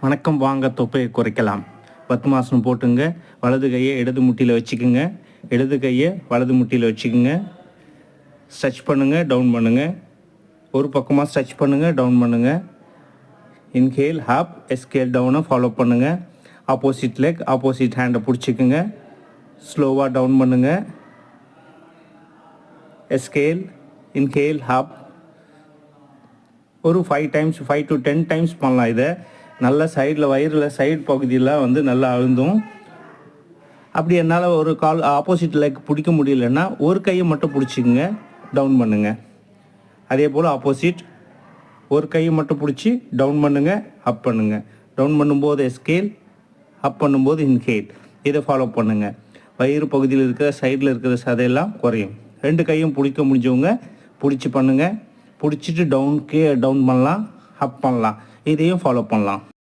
வணக்கம். வாங்க தொப்பையை குறைக்கலாம். பத்மாசனம் போட்டுங்க. வலது கையை இடது முட்டியில் வச்சுக்குங்க. இடது கையை வலது முட்டியில் வச்சுக்குங்க. ஸ்ட்ரெச் பண்ணுங்கள், டவுன் பண்ணுங்கள். ஒரு பக்கமாக ஸ்ட்ரெச் பண்ணுங்கள், டவுன் பண்ணுங்கள். இன்ஹேல் அப், எக்ஸ்ஹேல் டவுனை ஃபாலோ பண்ணுங்கள். ஆப்போசிட் லெக், ஆப்போசிட் ஹேண்டை பிடிச்சிக்குங்க. ஸ்லோவாக டவுன் பண்ணுங்கள். Exhale, inhale up. ஒரு 5 டைம்ஸ் 5 to 10 டைம்ஸ் பண்ணலாம். இதை நல்லா சைடில் வயிறில் சைடு பகுதியில் நல்லா அழுந்தும். அப்படி என்னால் ஒரு கால் ஆப்போசிட் லெக் பிடிக்க முடியலன்னா ஒரு கையை மட்டும் பிடிச்சிக்கங்க, டவுன் பண்ணுங்கள். அதே போல் ஆப்போசிட் ஒரு கையை மட்டும் பிடிச்சி டவுன் பண்ணுங்கள், அப் பண்ணுங்கள். டவுன் பண்ணும்போது எக்ஸ்ஹேல், அப் பண்ணும்போது இன்ஹேல். இதை ஃபாலோ பண்ணுங்கள். வயிறு பகுதியில் இருக்கிற சைடில் இருக்கிற சதையெல்லாம் குறையும். 2 கையும் பிடிக்க முடிஞ்சவங்க பிடிச்சி பண்ணுங்கள். பிடிச்சிட்டு டவுன் பண்ணலாம், அப் பண்ணலாம். இதையும் ஃபாலோ பண்ணலாம்.